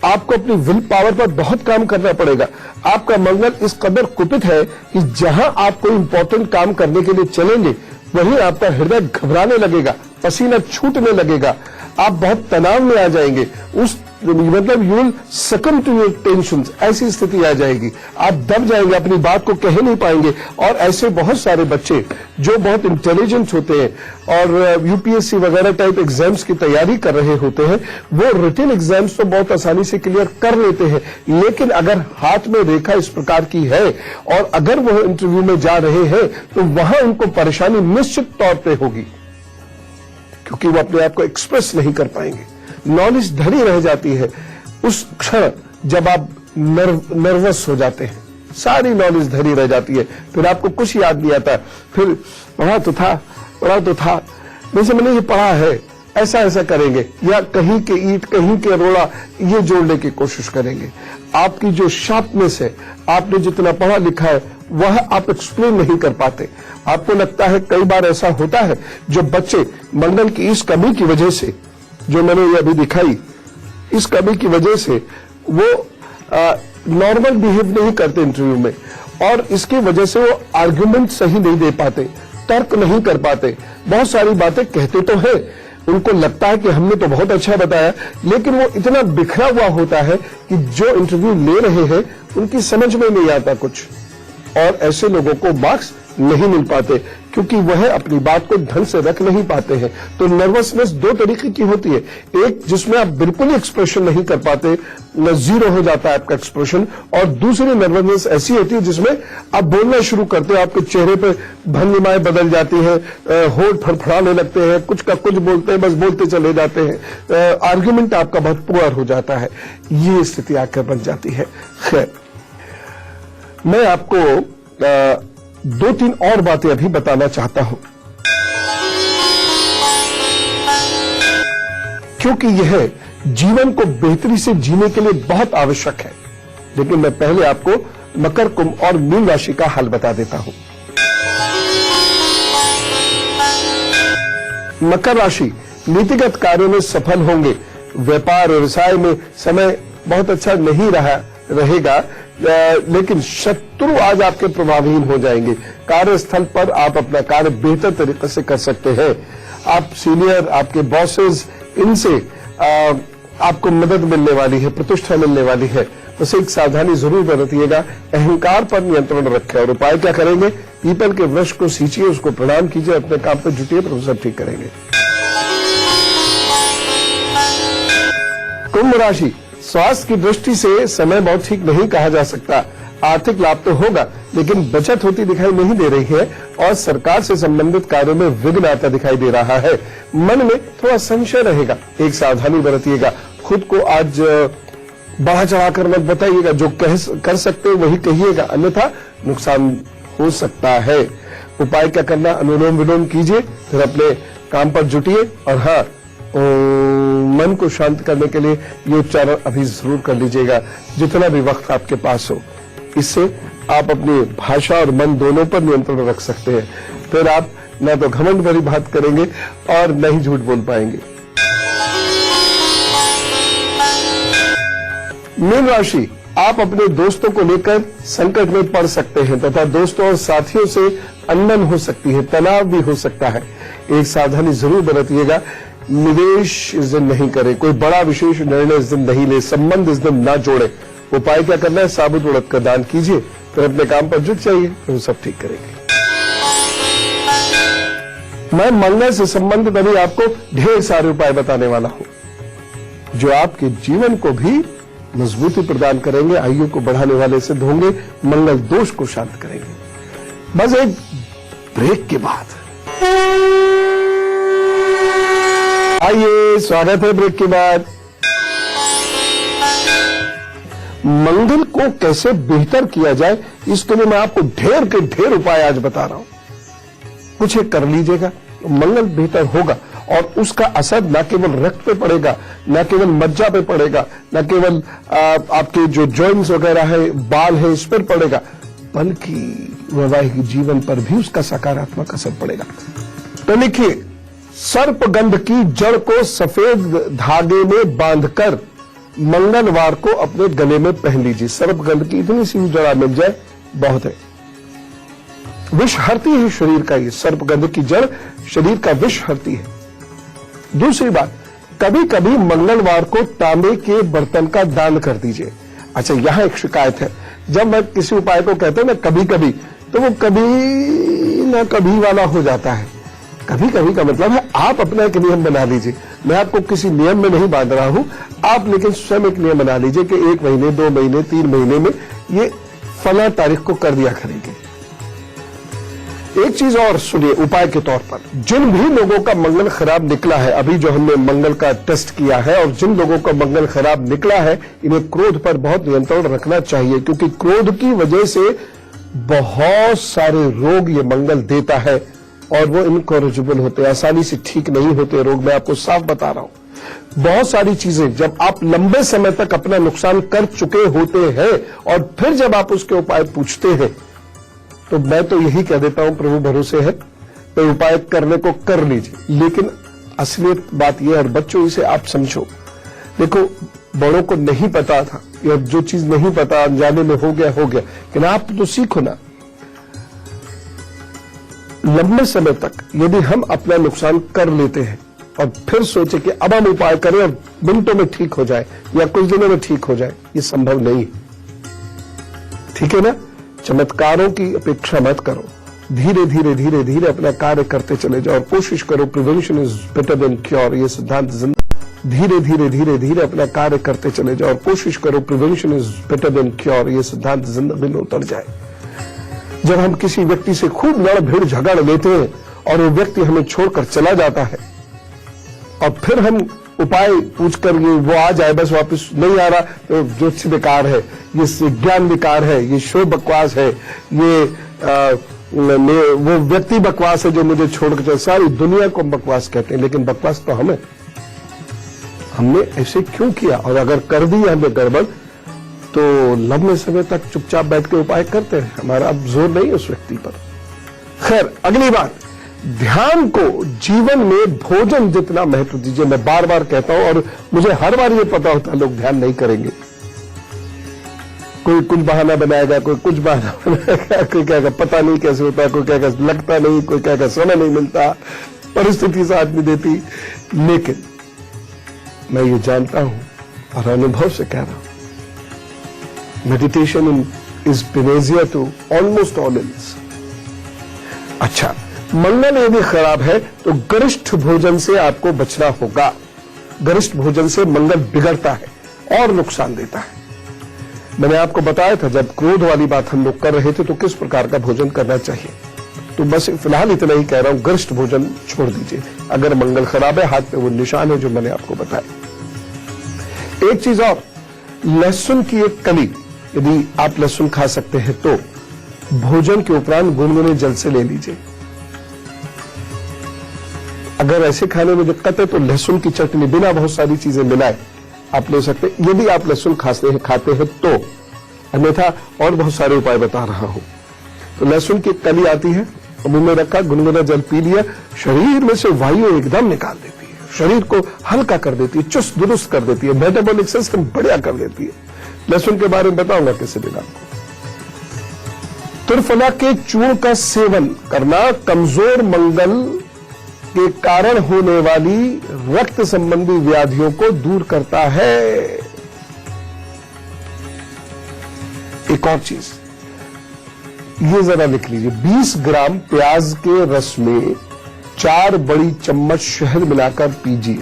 आपको अपनी विल पावर पर बहुत काम करना पड़ेगा। आपका मंगल इस कदर कुपित है कि जहां आप कोई इंपॉर्टेंट काम करने के लिए चलेंगे, वहीं आपका हृदय घबराने लगेगा, पसीना छूटने लगेगा, आप बहुत तनाव में आ जाएंगे, उस मतलब you will succumb to your tensions, ऐसी स्थिति आ जाएगी, आप दब जाएंगे, अपनी बात को कह नहीं पाएंगे। और ऐसे बहुत सारे बच्चे जो बहुत इंटेलिजेंट होते हैं और यूपीएससी वगैरह टाइप एग्जाम्स की तैयारी कर रहे होते हैं, वो रिटन एग्जाम्स तो बहुत आसानी से क्लियर कर लेते हैं, लेकिन अगर हाथ में रेखा इस प्रकार की है और अगर वो इंटरव्यू में जा रहे हैं तो वहां उनको परेशानी निश्चित तौर पर होगी, क्योंकि वो अपने आप को एक्सप्रेस नहीं कर पाएंगे। नॉलेज धरी रह जाती है उस क्षण जब आप नर्वस हो जाते हैं, सारी नॉलेज धरी रह जाती है, फिर आपको कुछ याद नहीं आता, फिर पढ़ा तो था, वैसे मैंने ये पढ़ा है, ऐसा ऐसा करेंगे, या कहीं के ईंट कहीं के रोड़ा ये जोड़ने की कोशिश करेंगे। आपकी जो शार्पनेस है, आपने जितना पढ़ा लिखा है वह आप एक्सप्लेन नहीं कर पाते। आपको लगता है, कई बार ऐसा होता है, जो बच्चे मंगल की इस कमी की वजह से, जो मैंने ये अभी दिखाई, इस कमी की वजह से वो नॉर्मल बिहेव नहीं करते इंटरव्यू में, और इसकी वजह से वो आर्गुमेंट सही नहीं दे पाते, तर्क नहीं कर पाते, बहुत सारी बातें कहते तो है, उनको लगता है कि हमने तो बहुत अच्छा बताया, लेकिन वो इतना बिखरा हुआ होता है कि जो इंटरव्यू ले रहे हैं उनकी समझ में नहीं आता कुछ, और ऐसे लोगों को मार्क्स नहीं मिल पाते क्योंकि वह अपनी बात को ढंग से रख नहीं पाते हैं। तो नर्वसनेस दो तरीके की होती है, एक जिसमें आप बिल्कुल ही एक्सप्रेशन नहीं कर पाते, जीरो हो जाता है आपका एक्सप्रेशन, और दूसरी नर्वसनेस ऐसी होती है जिसमें आप बोलना शुरू करते हो, आपके चेहरे पे भंगिमाएं बदल जाती है, होठ फड़फड़ाने लगते हैं, कुछ का कुछ बोलते हैं, बस बोलते चले जाते हैं, आर्ग्यूमेंट आपका बहुत पुअर हो जाता है, ये स्थिति आकर बन जाती है। खैर, मैं आपको दो तीन और बातें अभी बताना चाहता हूं, क्योंकि यह जीवन को बेहतरी से जीने के लिए बहुत आवश्यक है। लेकिन मैं पहले आपको मकर, कुंभ और मीन राशि का हाल बता देता हूं। मकर राशि नीतिगत कार्यों में सफल होंगे, व्यापार व्यवसाय में समय बहुत अच्छा नहीं रहेगा, लेकिन शत्रु आज आपके प्रभावहीन हो जाएंगे। कार्यस्थल पर आप अपना कार्य बेहतर तरीके से कर सकते हैं। आप सीनियर, आपके बॉसेस, इनसे आपको मदद मिलने वाली है, प्रतिष्ठा मिलने वाली है। बस एक सावधानी जरूर बरतिएगा, अहंकार पर नियंत्रण रखें। और उपाय क्या करेंगे? पीपल के वृक्ष को सींचिए, उसको प्रणाम कीजिए, अपने काम पर जुटिए, तो सब ठीक करेंगे। कुंभ राशि, स्वास्थ्य की दृष्टि से समय बहुत ठीक नहीं कहा जा सकता। आर्थिक लाभ तो होगा, लेकिन बचत होती दिखाई नहीं दे रही है, और सरकार से संबंधित कार्यों में विघ्न आता दिखाई दे रहा है। मन में थोड़ा संशय रहेगा, एक सावधानी बरतिएगा। खुद को आज बढ़ा चढ़ाकर मत बताइएगा, जो कर सकते हो वही कहिएगा, अन्यथा नुकसान हो सकता है। उपाय क्या करना? अनुलोम विलोम कीजिए, फिर अपने काम पर जुटिए, और हाँ, मन को शांत करने के लिए ये उच्चारण अभी जरूर कर लीजिएगा, जितना भी वक्त आपके पास हो। इससे आप अपनी भाषा और मन दोनों पर नियंत्रण रख सकते हैं। फिर आप न तो घमंड भरी बात करेंगे और न ही झूठ बोल पाएंगे। मीन राशि, आप अपने दोस्तों को लेकर संकट में पड़ सकते हैं तथा दोस्तों और साथियों से अनबन हो सकती है, तनाव भी हो सकता है। एक सावधानी जरूर बरतिएगा। निवेश इस दिन नहीं करें, कोई बड़ा विशेष निर्णय इस दिन नहीं ले, संबंध इस दिन ना जोड़े। उपाय क्या करना है? साबुत उड़द का दान कीजिए, फिर अपने काम पर जुट जाइए, तो सब ठीक करेंगे। मैं मंगल से संबंधित अभी आपको ढेर सारे उपाय बताने वाला हूं, जो आपके जीवन को भी मजबूती प्रदान करेंगे, आयु को बढ़ाने वाले सिद्ध होंगे, मंगल दोष को शांत करेंगे। बस एक ब्रेक के बाद आइए, स्वागत है ब्रेक के बाद। मंगल को कैसे बेहतर किया जाए, इसके लिए मैं आपको ढेर के ढेर उपाय आज बता रहा हूं। कुछ एक कर लीजिएगा, मंगल बेहतर होगा, और उसका असर न केवल रक्त पे पड़ेगा, न केवल मज्जा पे पड़ेगा, न केवल आपके जो जॉइंट्स वगैरह है, बाल है, इस पर पड़ेगा, बल्कि वैवाहिक जीवन पर भी उसका सकारात्मक असर पड़ेगा। तो लिखिए, सर्पगंध की जड़ को सफेद धागे में बांधकर मंगलवार को अपने गले में पहन लीजिए। सर्पगंध की इतनी सी जड़ा मिल जाए बहुत है। विष हरती है शरीर का, ये सर्पगंध की जड़ शरीर का विष हरती है। दूसरी बात, कभी कभी मंगलवार को तांबे के बर्तन का दान कर दीजिए। अच्छा, यहां एक शिकायत है, जब मैं किसी उपाय को कहते हैं ना कभी कभी, तो वो कभी ना कभी वाला हो जाता है। कभी कभी का मतलब है आप अपना एक नियम बना लीजिए। मैं आपको किसी नियम में नहीं बांध रहा हूं, आप लेकिन स्वयं एक नियम बना लीजिए कि 1 महीने, 2 महीने, 3 महीने में ये फला तारीख को कर दिया करेंगे। एक चीज और सुनिए उपाय के तौर पर, जिन भी लोगों का मंगल खराब निकला है, अभी जो हमने मंगल का टेस्ट किया है, और जिन लोगों का मंगल खराब निकला है, इन्हें क्रोध पर बहुत नियंत्रण रखना चाहिए, क्योंकि क्रोध की वजह से बहुत सारे रोग ये मंगल देता है, और वो इनकॉरेजिबल होते हैं, आसानी से ठीक नहीं होते रोग। मैं आपको साफ बता रहा हूं, बहुत सारी चीजें जब आप लंबे समय तक अपना नुकसान कर चुके होते हैं, और फिर जब आप उसके उपाय पूछते हैं, तो मैं तो यही कह देता हूं, प्रभु भरोसे है, तो उपाय करने को कर लीजिए। लेकिन असलियत बात यह है, और बच्चों इसे आप समझो, देखो बड़ों को नहीं पता था, या जो चीज नहीं पता अनजाने में हो गया, लेकिन आप तो सीखो ना। लंबे समय तक यदि हम अपना नुकसान कर लेते हैं और फिर सोचे कि अब हम उपाय करें और मिनटों में ठीक हो जाए या कुछ दिनों में ठीक हो जाए, ये संभव नहीं है। ठीक है ना? चमत्कारों की अपेक्षा मत करो, धीरे धीरे धीरे धीरे अपना कार्य करते चले जाओ और कोशिश करो। Prevention is better than cure, ये सिद्धांत धीरे धीरे धीरे धीरे अपना कार्य करते चले जाओ और कोशिश करो। Prevention is better than cure, ये सिद्धांत जिंदगी में उतर जाए। जब हम किसी व्यक्ति से खूब लड़ भिड़ झगड़ लेते हैं और वो व्यक्ति हमें छोड़कर चला जाता है और फिर हम उपाय पूछकर ये वो आ जाए, बस वापस नहीं आ रहा, तो ज्योतिष बेकार है, ये ज्ञान बेकार है, ये शो बकवास है, ये वो व्यक्ति बकवास है जो मुझे छोड़कर चल। सारी दुनिया को बकवास कहते हैं, लेकिन बकवास तो हमने ऐसे क्यों किया? और अगर कर दी हमने गड़बड़, तो लंबे समय तक चुपचाप बैठ के उपाय करते हैं, हमारा अब जोर नहीं है उस व्यक्ति पर। खैर, अगली बात, ध्यान को जीवन में भोजन जितना महत्व दीजिए। मैं बार बार कहता हूं और मुझे हर बार ये पता होता है लोग ध्यान नहीं करेंगे। कोई कुछ बहाना बनाएगा, कोई कुछ बहाना बनाएगा, कोई कहेगा पता नहीं कैसे होता है, कोई कहेगा लगता नहीं, कोई कहेगा समय नहीं मिलता, परिस्थिति साथ नहीं देती। लेकिन मैं ये जानता हूं और अनुभव से कह रहा हूं, meditation is beneficial to almost all ills. अच्छा, मंगल यदि खराब है तो गरिष्ठ भोजन से आपको बचना होगा। गरिष्ठ भोजन से मंगल बिगड़ता है और नुकसान देता है। मैंने आपको बताया था जब क्रोध वाली बात हम लोग कर रहे थे तो किस प्रकार का भोजन करना चाहिए। तो बस फिलहाल इतना ही कह रहा हूं, गरिष्ठ भोजन छोड़ दीजिए। अगर मंगल खराब है, हाथ पे वो निशान है जो मैंने आपको बताया। एक चीज और, लहसुन की एक कली यदि आप लहसुन खा सकते हैं तो भोजन के उपरांत गुनगुने जल से ले लीजिए। अगर ऐसे खाने में दिक्कत है तो लहसुन की चटनी बिना बहुत सारी चीजें मिलाए आप ले सकते हैं, यदि आप लहसुन खाते हैं तो। अन्यथा और बहुत सारे उपाय बता रहा हूं। तो लहसुन की कली आती है, मुंह में रखा, गुनगुना जल पी लिया, शरीर में से वायु एकदम निकाल देती है, शरीर को हल्का कर देती है, चुस्त दुरुस्त कर देती है, मेटाबॉलिक सिस्टम बढ़िया कर देती है। लहसुन के बारे में बताऊंगा किसी दिन आपको। त्रिफला के चूर्ण का सेवन करना कमजोर मंगल के कारण होने वाली रक्त संबंधी व्याधियों को दूर करता है। एक और चीज, ये जरा लिख लीजिए, 20 ग्राम प्याज के रस में 4 बड़ी चम्मच शहद मिलाकर पीजिए,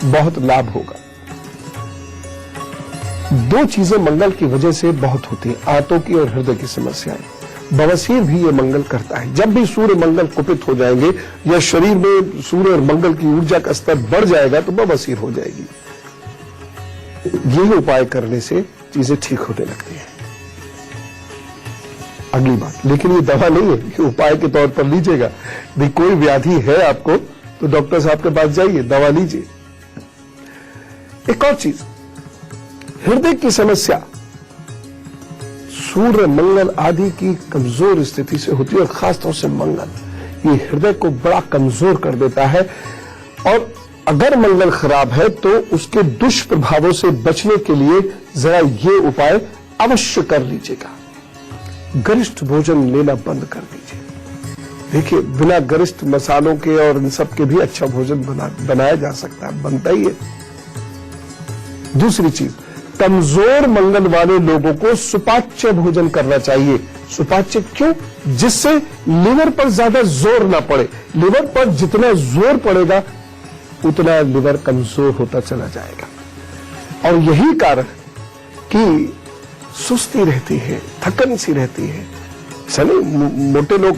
बहुत लाभ होगा। 2 चीजें मंगल की वजह से बहुत होती हैं, आंतों की और हृदय की समस्याएं। बवासीर भी ये मंगल करता है। जब भी सूर्य मंगल कुपित हो जाएंगे या शरीर में सूर्य और मंगल की ऊर्जा का स्तर बढ़ जाएगा तो बवासीर हो जाएगी। ये उपाय करने से चीजें ठीक होने लगती हैं। अगली बात, लेकिन ये दवा नहीं है, ये उपाय के तौर पर लीजिएगा। भी कोई व्याधि है आपको तो डॉक्टर साहब के पास जाइए, दवा लीजिए। एक और चीज, हृदय की समस्या सूर्य मंगल आदि की कमजोर स्थिति से होती है और खासतौर से मंगल ये हृदय को बड़ा कमजोर कर देता है। और अगर मंगल खराब है तो उसके दुष्प्रभावों से बचने के लिए जरा ये उपाय अवश्य कर लीजिएगा। गरिष्ठ भोजन लेना बंद कर दीजिए। देखिए, बिना गरिष्ठ मसालों के और इन सब के भी अच्छा भोजन बनाया जा सकता है, बनता ही है। दूसरी चीज, कमजोर मंगल वाले लोगों को सुपाच्य भोजन करना चाहिए। सुपाच्य क्यों? जिससे लिवर पर ज्यादा जोर ना पड़े। लिवर पर जितना जोर पड़ेगा उतना लिवर कमजोर होता चला जाएगा। और यही कारण कि सुस्ती रहती है, थकन सी रहती है। ऐसा नहीं मोटे लोग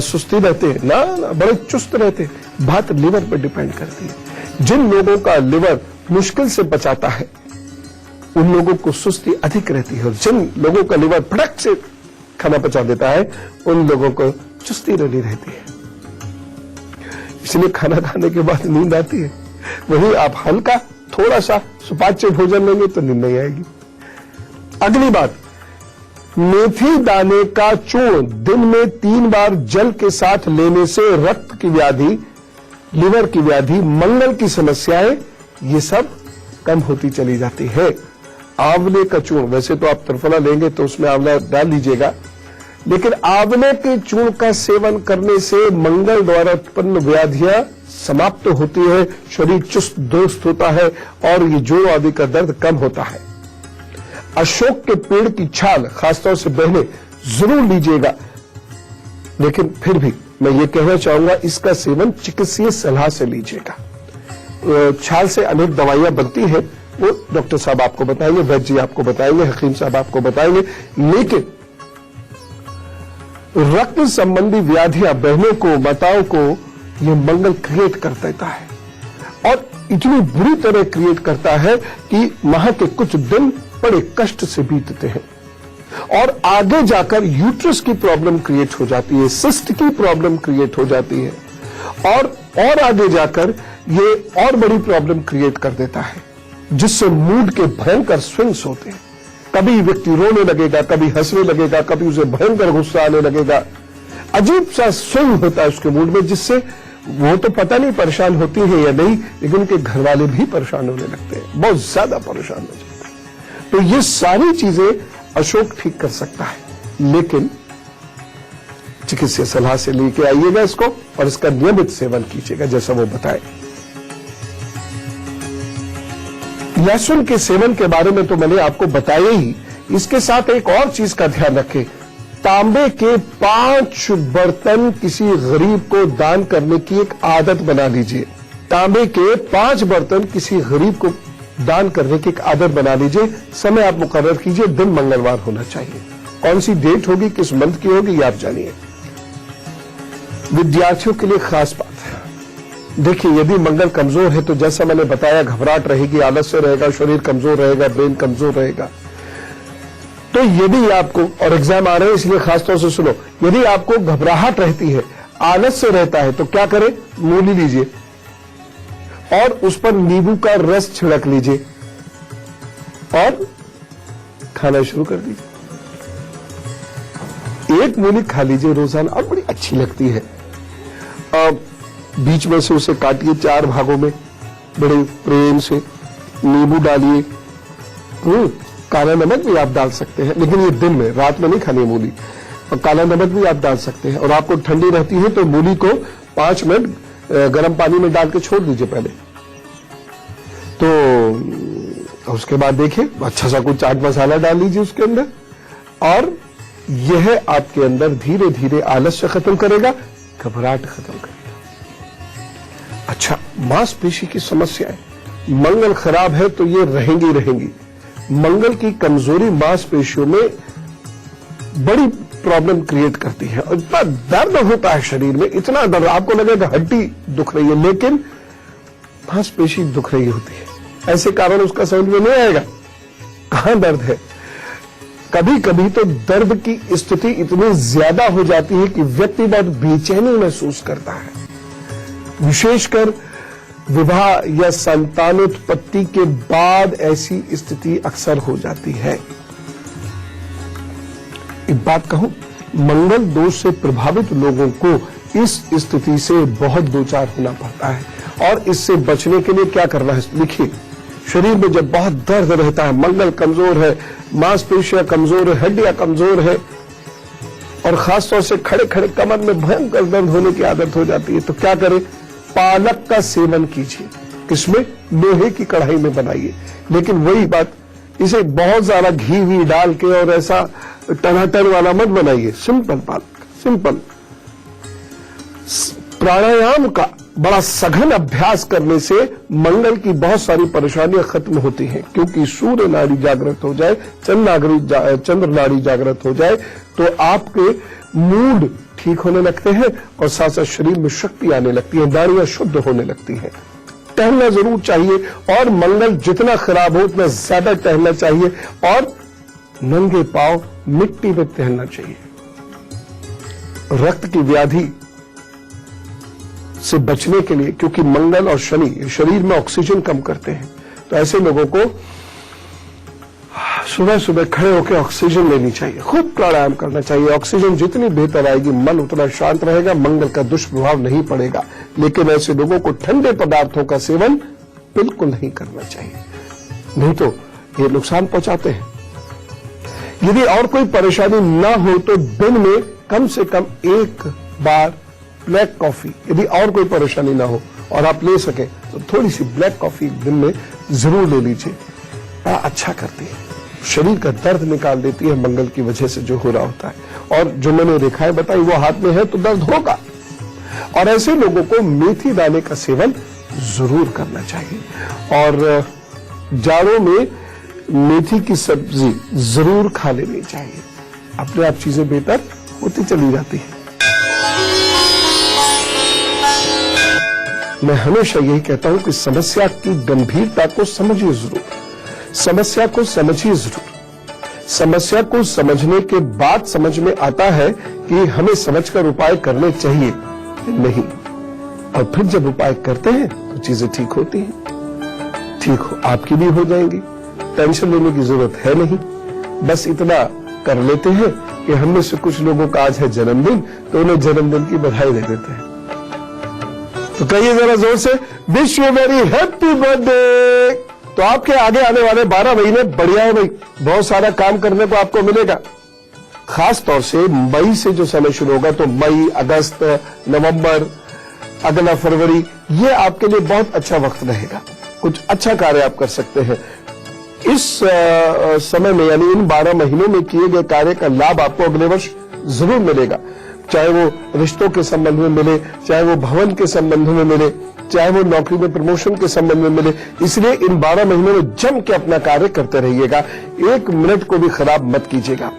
सुस्ती रहते हैं ना, बड़े चुस्त रहते हैं। बात लिवर पर डिपेंड करती है। जिन लोगों का लिवर मुश्किल से पचाता है उन लोगों को सुस्ती अधिक रहती है, और जिन लोगों का लिवर फटक से खाना पचा देता है उन लोगों को चुस्ती रही रहती है। इसलिए खाना खाने के बाद नींद आती है। वही आप हल्का थोड़ा सा सुपाच्य भोजन लेंगे तो नींद नहीं आएगी। अगली बात, मेथी दाने का चूर्ण दिन में 3 बार जल के साथ लेने से रक्त की व्याधि, लिवर की व्याधि, मंगल की समस्याएं ये सब कम होती चली जाती है। आंवले का चूर्ण, वैसे तो आप त्रिफला लेंगे तो उसमें आंवला डाल लीजिएगा, लेकिन आंवले के चूर्ण का सेवन करने से मंगल द्वारा उत्पन्न व्याधियां समाप्त होती है, शरीर चुस्त दुरुस्त होता है और ये जोड़ आदि का दर्द कम होता है। अशोक के पेड़ की छाल खासतौर से बहने जरूर लीजिएगा, लेकिन फिर भी मैं ये कहना चाहूंगा इसका सेवन चिकित्सीय सलाह से लीजिएगा। छाल से अनेक दवाइयां बनती हैं, वो डॉक्टर साहब आपको बताएंगे, वैद्य जी आपको बताएंगे, हकीम साहब आपको बताएंगे, लेकिन रक्त संबंधी व्याधियां बहनों को, माताओं को ये मंगल क्रिएट कर देता है और इतनी बुरी तरह क्रिएट करता है कि माह के कुछ दिन बड़े कष्ट से बीतते हैं और आगे जाकर यूट्रस की प्रॉब्लम क्रिएट हो जाती है, सिस्ट की प्रॉब्लम क्रिएट हो जाती है और आगे जाकर ये और बड़ी प्रॉब्लम क्रिएट कर देता है, जिससे मूड के भयंकर स्विंग्स होते हैं। कभी व्यक्ति रोने लगेगा, कभी हंसने लगेगा, कभी उसे भयंकर गुस्सा आने लगेगा, अजीब सा स्विंग होता है उसके मूड में, जिससे वो तो पता नहीं परेशान होती है या नहीं, लेकिन उनके घर वाले भी परेशान होने लगते हैं, बहुत ज्यादा परेशान हो जाते हैं। तो ये सारी चीजें अशोक ठीक कर सकता है, लेकिन चिकित्सीय सलाह से लेके आइएगा इसको और इसका नियमित सेवन कीजिएगा जैसा वो बताए। लहसुन के सेवन के बारे में तो मैंने आपको बताया ही, इसके साथ एक और चीज का ध्यान रखें, तांबे के 5 बर्तन किसी गरीब को दान करने की एक आदत बना लीजिए। तांबे के 5 बर्तन किसी गरीब को दान करने की एक आदत बना लीजिए। समय आप मुकर्रर कीजिए, दिन मंगलवार होना चाहिए। कौन सी डेट होगी, किस मंथ की होगी, ये आप जानिए। विद्यार्थियों के लिए खास बात है, देखिए यदि मंगल कमजोर है तो जैसा मैंने बताया घबराहट रहेगी, आलस्य रहेगा, शरीर कमजोर रहेगा, ब्रेन कमजोर रहेगा। तो यदि आपको, और एग्जाम आ रहे हैं इसलिए खासतौर से सुनो, यदि आपको घबराहट रहती है, आलस्य रहता है, तो क्या करें, मूली लीजिए और उस पर नींबू का रस छिड़क लीजिए और खाना शुरू कर दीजिए। एक मूली खा लीजिए रोजाना और बड़ी अच्छी लगती है। बीच में से उसे काटिए 4 भागों में, बड़े प्रेम से नींबू डालिए, काला नमक भी आप डाल सकते हैं, लेकिन ये दिन में, रात में नहीं खानी मूली। और काला नमक भी आप डाल सकते हैं, और आपको ठंडी रहती है तो मूली को 5 मिनट गर्म पानी में डाल के छोड़ दीजिए पहले, तो उसके बाद देखिए अच्छा सा कुछ चाट मसाला डाल लीजिए उसके अंदर, और यह आपके अंदर धीरे धीरे आलस्य खत्म करेगा, घबराहट खत्म करेगा। अच्छा, मांसपेशी की समस्याएं, मंगल खराब है तो ये रहेंगी। मंगल की कमजोरी मांसपेशियों में बड़ी प्रॉब्लम क्रिएट करती है और इतना दर्द होता है शरीर में, इतना दर्द, आपको लगेगा हड्डी दुख रही है लेकिन मांसपेशी दुख रही होती है। ऐसे कारण उसका समझ में नहीं आएगा कहां दर्द है। कभी कभी तो दर्द की स्थिति इतनी ज्यादा हो जाती है कि व्यक्ति बहुत बेचैनी महसूस करता है, विशेषकर विवाह या संतानोत्पत्ति के बाद ऐसी स्थिति अक्सर हो जाती है। एक बात कहूं, मंगल दोष से प्रभावित लोगों को इस स्थिति से बहुत दो चार होना पड़ता है, और इससे बचने के लिए क्या करना है लिखिए। शरीर में जब बहुत दर्द रहता है, मंगल कमजोर है, मांसपेशियां कमजोर है, हड्डियां कमजोर है, और खासतौर से खड़े खड़े कमर में भयंकर दर्द होने की आदत हो जाती है, तो क्या करें, पालक का सेवन कीजिए। किसमें, लोहे की कढ़ाई में बनाइए, लेकिन वही बात, इसे बहुत ज्यादा घी वी डाल के और ऐसा टनाटन वाला मत बनाइए, सिंपल पालक, सिंपल। प्राणायाम का बड़ा सघन अभ्यास करने से मंगल की बहुत सारी परेशानियां खत्म होती हैं, क्योंकि सूर्य नाड़ी जागृत हो जाए, चंद्र नाड़ी जागृत हो जाए तो आपके मूड ठीक होने लगते हैं और साथ साथ शरीर में शक्ति आने लगती है, नाड़ियां शुद्ध होने लगती हैं। टहलना जरूर चाहिए, और मंगल जितना खराब हो उतना ज्यादा टहलना चाहिए, और नंगे पांव मिट्टी में टहलना चाहिए। रक्त की व्याधि से बचने के लिए, क्योंकि मंगल और शनि शरीर में ऑक्सीजन कम करते हैं, तो ऐसे लोगों को सुबह सुबह खड़े होकर ऑक्सीजन लेनी चाहिए, खूब प्राणायाम करना चाहिए। ऑक्सीजन जितनी बेहतर आएगी, मन उतना शांत रहेगा, मंगल का दुष्प्रभाव नहीं पड़ेगा। लेकिन ऐसे लोगों को ठंडे पदार्थों का सेवन बिल्कुल नहीं करना चाहिए। नहीं तो ये नुकसान पहुंचाते हैं। यदि और कोई परेशानी ना हो तो दिन में कम से कम एक बार ब्लैक कॉफी, यदि और कोई परेशानी ना हो और आप ले सके तो थोड़ी सी ब्लैक कॉफी दिन में जरूर ले लीजिए। बड़ा अच्छा करती है, शरीर का दर्द निकाल देती है मंगल की वजह से जो हो रहा होता है। और जो मैंने रेखाएं बताई वो हाथ में है तो दर्द होगा। और ऐसे लोगों को मेथी दाने का सेवन जरूर करना चाहिए। और जाड़ों में मेथी की सब्जी जरूर खा लेनी चाहिए, अपने आप चीजें बेहतर होती चली जाती है। मैं हमेशा यही कहता हूं कि समस्या की गंभीरता को समझिए जरूर, समस्या को समझिए जरूर। समस्या को समझने के बाद समझ में आता है कि हमें समझकर उपाय करने चाहिए नहीं, और फिर जब उपाय करते हैं तो चीजें ठीक होती हैं। ठीक हो आपकी भी हो जाएंगी, टेंशन लेने की जरूरत है नहीं। बस इतना कर लेते हैं कि हम में से कुछ लोगों का आज है जन्मदिन, तो उन्हें जन्मदिन की बधाई दे देते हैं। तो कहिए जरा जोर से, wish you very happy birthday. तो आपके आगे आने वाले 12 महीने बढ़िया है भाई, बहुत सारा काम करने को आपको मिलेगा। खास तौर से मई से जो समय शुरू होगा, तो मई, अगस्त, नवंबर, अगला फरवरी, ये आपके लिए बहुत अच्छा वक्त रहेगा। कुछ अच्छा कार्य आप कर सकते हैं इस समय में, यानी इन 12 महीनों में किए गए कार्य का लाभ आपको अगले वर्ष जरूर मिलेगा। चाहे वो रिश्तों के संबंध में मिले, चाहे वो भवन के संबंध में मिले, चाहे वो नौकरी में प्रमोशन के संबंध में मिले। इसलिए इन 12 महीनों में जम के अपना कार्य करते रहिएगा, एक मिनट को भी खराब मत कीजिएगा।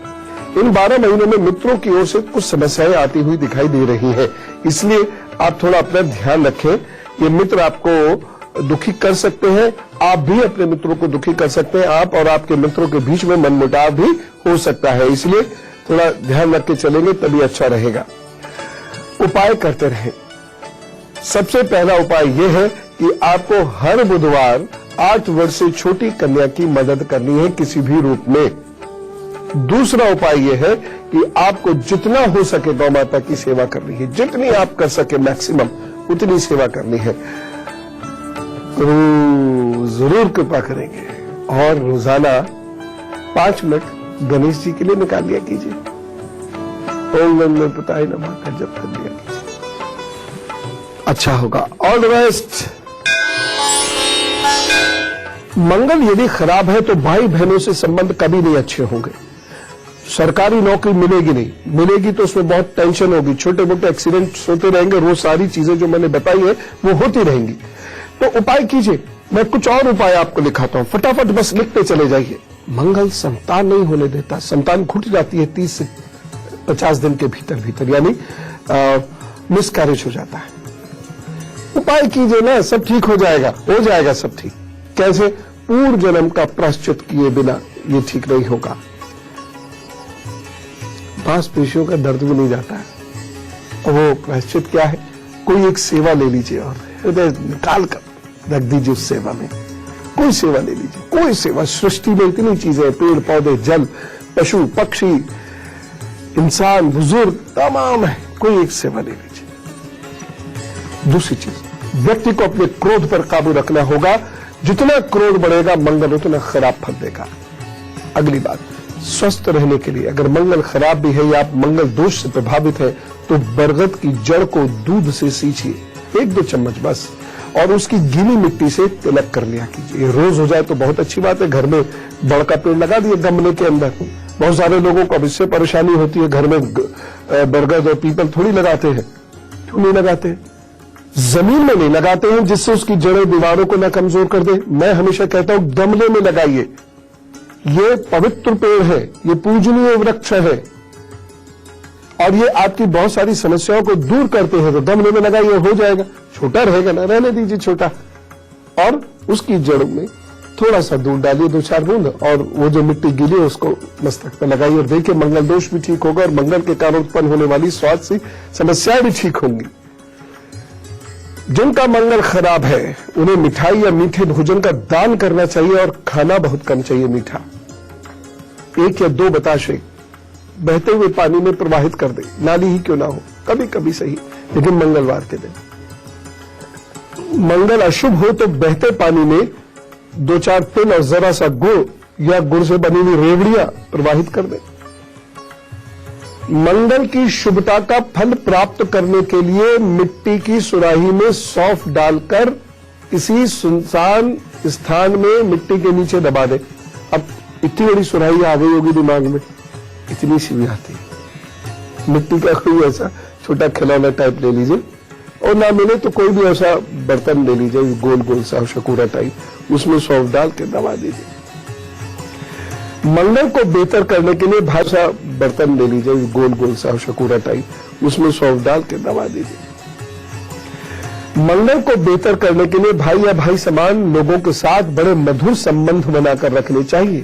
इन 12 महीनों में मित्रों की ओर से कुछ समस्याएं आती हुई दिखाई दे रही हैं, इसलिए आप थोड़ा अपना ध्यान रखें। ये मित्र आपको दुखी कर सकते हैं, आप भी अपने मित्रों को दुखी कर सकते हैं, आप और आपके मित्रों के बीच में मनमुटाव भी हो सकता है, इसलिए थोड़ा ध्यान रख के चलेंगे तभी अच्छा रहेगा। उपाय करते रहें। सबसे पहला उपाय यह है कि आपको हर बुधवार 8 वर्ष से छोटी कन्या की मदद करनी है किसी भी रूप में। दूसरा उपाय यह है कि आपको जितना हो सके गौ माता की सेवा करनी है, जितनी आप कर सके मैक्सिमम उतनी सेवा करनी है। जरूर कृपा करेंगे। और रोजाना 5 मिनट गणेश जी के लिए निकाल लिया कीजिए। ओम गणपताय नमः का जप कर लिया कीजिए, अच्छा होगा। All the best. मंगल यदि खराब है तो भाई बहनों से संबंध कभी नहीं अच्छे होंगे। सरकारी नौकरी मिलेगी नहीं, मिलेगी तो उसमें बहुत टेंशन होगी, छोटे मोटे एक्सीडेंट्स होते रहेंगे, रोज सारी चीजें जो मैंने बताई है वो होती रहेंगी। तो उपाय कीजिए। मैं कुछ और उपाय आपको लिखाता हूं, फटाफट बस लिखते चले जाइए। मंगल संतान नहीं होने देता, संतान घुट जाती है 30 से 50 दिन के भीतर, यानी मिसकैरेज हो जाता है। उपाय कीजिए ना, सब ठीक हो जाएगा सब ठीक। कैसे? पूर्व जन्म का प्रायश्चित किए बिना ये ठीक नहीं होगा। मांसपेशियों का दर्द भी नहीं जाता है। और वो प्रायश्चित क्या है? कोई एक सेवा ले लीजिए और हृदय निकाल कर रख दीजिए उस सेवा में। कोई सेवा ले लीजिए, कोई सेवा। सृष्टि में इतनी चीजें, पेड़ पौधे, जल, पशु पक्षी, इंसान, बुजुर्ग, तमाम है, कोई एक सेवा ले लीजिए। दूसरी चीज, व्यक्ति को अपने क्रोध पर काबू रखना होगा। जितना क्रोध बढ़ेगा मंगल उतना खराब फल देगा। अगली बात, स्वस्थ रहने के लिए अगर मंगल खराब भी है या आप मंगल दोष से प्रभावित है तो बरगद की जड़ को दूध से सींचिए, 1-2 चम्मच बस, और उसकी गीली मिट्टी से तिलक कर लिया कीजिए। रोज हो जाए तो बहुत अच्छी बात है। घर में बड़ का पेड़ लगा दिए गमले के अंदर। बहुत सारे लोगों को अब इससे परेशानी होती है, घर में बरगद और पीपल थोड़ी लगाते हैं। क्यों नहीं लगाते? जमीन में नहीं लगाते हैं जिससे उसकी जड़ें दीवारों को न कमजोर कर दे। मैं हमेशा कहता हूं गमले में लगाइए। ये पवित्र पेड़ है, ये पूजनीय वृक्ष है और ये आपकी बहुत सारी समस्याओं को दूर करते हैं। तो गमले में लगाइए, हो जाएगा। छोटा रहेगा ना, रहने दीजिए छोटा, और उसकी जड़ में थोड़ा सा दूध डालिए, 2-4 बूंद, और वो जो मिट्टी गीली है उसको मस्तक पर लगाइए और देखिए मंगल दोष भी ठीक होगा और मंगल के कारण उत्पन्न होने वाली स्वास्थ्य सी समस्याएं भी ठीक होंगी। जिनका मंगल खराब है उन्हें मिठाई या मीठे भोजन का दान करना चाहिए और खाना बहुत कम चाहिए मीठा। 1 या 2 बताशे बहते हुए पानी में प्रवाहित कर दे, नाली ही क्यों ना हो, कभी कभी सही, लेकिन मंगलवार के दिन। मंगल अशुभ हो तो बहते पानी में 2-4 तिल और जरा सा गुड़ या गुड़ से बनी हुई रेवड़ियां प्रवाहित कर दें। मंगल की शुभता का फल प्राप्त करने के लिए मिट्टी की सुराही में सौंफ डालकर किसी सुनसान स्थान में मिट्टी के नीचे दबा दे। अब इतनी बड़ी सुराही आ गई होगी दिमाग में, इतनी सी भी आती है। मिट्टी का कोई ऐसा छोटा खिलौना टाइप ले लीजिए, और ना मिले तो कोई भी ऐसा बर्तन ले लीजिए गोल गोल सा शकूरा टाइप, उसमें सौंफ डाल के दबा दीजिए। मंगल को बेहतर करने के लिए भाई सा बर्तन ले लीजिए गोल गोल सा शकूरा टाइप, उसमें सौंफ डाल के दबा दीजिए। मंगल को बेहतर करने के लिए भाई या भाई समान लोगों के साथ बड़े मधुर संबंध बनाकर रखने चाहिए।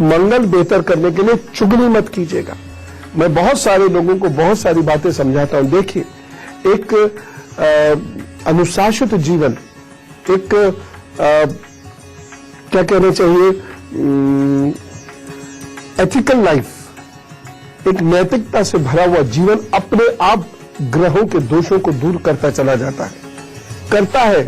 मंगल बेहतर करने के लिए चुगली मत कीजिएगा। मैं बहुत सारे लोगों को बहुत सारी बातें समझाता हूं। देखिए, एक अनुशासित जीवन, एक क्या कहना चाहिए, एथिकल लाइफ, एक नैतिकता से भरा हुआ जीवन अपने आप ग्रहों के दोषों को दूर करता चला जाता है,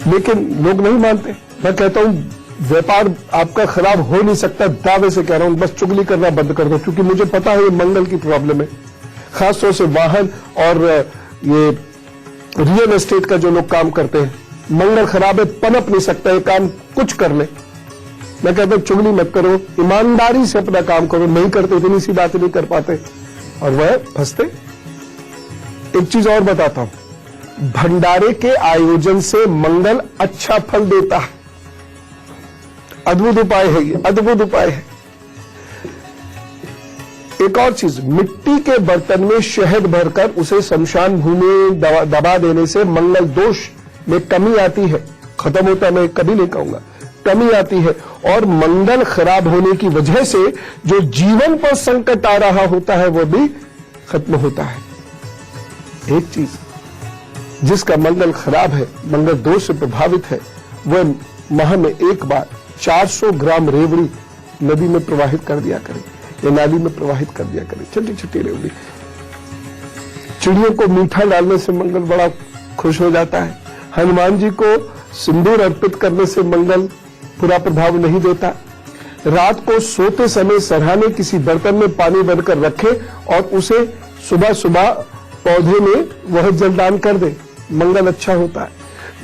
लेकिन लोग नहीं मानते। मैं कहता हूं व्यापार आपका खराब हो नहीं सकता, दावे से कह रहा हूं, बस चुगली करना बंद कर दो, क्योंकि मुझे पता है ये मंगल की प्रॉब्लम है। खासतौर से वाहन और ये रियल एस्टेट का जो लोग काम करते हैं, मंगल खराब है, पनप नहीं सकता, ये काम कुछ कर ले। मैं कहता हूं चुगली मत करो, ईमानदारी से अपना काम करो। नहीं करते, इतनी सी बातें नहीं कर पाते और वह फंसते। एक चीज और बताता हूं, भंडारे के आयोजन से मंगल अच्छा फल देता है। अद्भुत उपाय है ये, अद्भुत उपाय है। एक और चीज, मिट्टी के बर्तन में शहद भरकर उसे शमशान भूमि दबा देने से मंगल दोष में कमी आती है, खत्म होता है, मैं कभी नहीं कहूंगा, कमी आती है। और मंगल खराब होने की वजह से जो जीवन पर संकट आ रहा होता है वो भी खत्म होता है। एक चीज, जिसका मंगल खराब है, मंगल दोष से प्रभावित है, वह माह में एक बार 400 ग्राम रेवड़ी नदी में प्रवाहित कर दिया करे या नाली में प्रवाहित कर दिया करे, छोटी छोटी रेवड़ी। चिड़ियों को मीठा डालने से मंगल बड़ा खुश हो जाता है। हनुमान जी को सिंदूर अर्पित करने से मंगल पूरा प्रभाव नहीं देता। रात को सोते समय सरहाने किसी बर्तन में पानी भरकर रखे और उसे सुबह सुबह पौधे में वह जलदान कर दे, मंगल अच्छा होता है।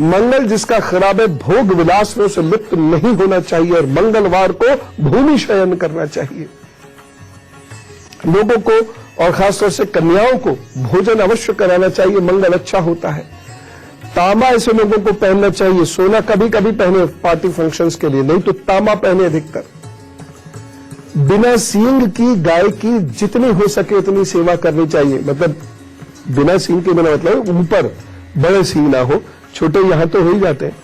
मंगल जिसका खराब है, भोग विलास में उसे लिप्त नहीं होना चाहिए और मंगलवार को भूमि शयन करना चाहिए। लोगों को और खासतौर से कन्याओं को भोजन अवश्य कराना चाहिए, मंगल अच्छा होता है। तांबा ऐसे लोगों को पहनना चाहिए, सोना कभी कभी पहने पार्टी फंक्शंस के लिए, नहीं तो तांबा पहने अधिकतर। बिना सींग की गाय की जितनी हो सके उतनी सेवा करनी चाहिए। मतलब बिना सींग के बिना मतलब ऊपर बड़े सींग ना हो, छोटे यहां तो हो ही जाते हैं।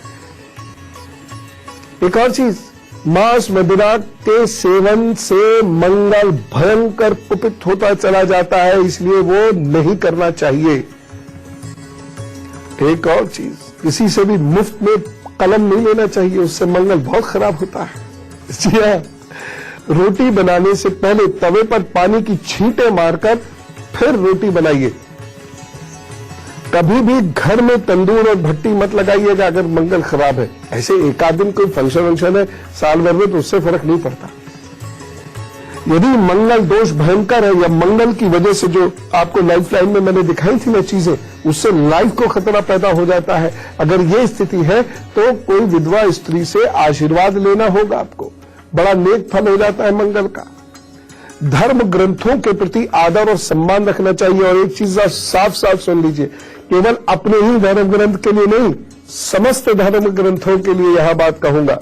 एक और चीज, मांस मदिरा के सेवन से मंगल भयंकर कुपित होता चला जाता है, इसलिए वो नहीं करना चाहिए। एक और चीज, किसी से भी मुफ्त में कलम नहीं लेना चाहिए, उससे मंगल बहुत खराब होता है। इसलिए रोटी बनाने से पहले तवे पर पानी की छींटे मारकर फिर रोटी बनाइए। कभी भी घर में तंदूर और भट्टी मत लगाइएगा अगर मंगल खराब है। ऐसे एक आध दिन कोई फंक्शन है साल भर में तो उससे फर्क नहीं पड़ता। यदि मंगल दोष भयंकर है या मंगल की वजह से जो आपको लाइफ लाइन में मैंने दिखाई थी ना चीजें, उससे लाइफ को खतरा पैदा हो जाता है। अगर ये स्थिति है तो कोई विधवा स्त्री से आशीर्वाद लेना होगा आपको, बड़ा नेक फल हो जाता है मंगल का। धर्म ग्रंथों के प्रति आदर और सम्मान रखना चाहिए। और एक चीज साफ साफ सुन लीजिए, केवल अपने ही धर्म ग्रंथ के लिए नहीं, समस्त धर्म ग्रंथों के लिए यह बात कहूंगा।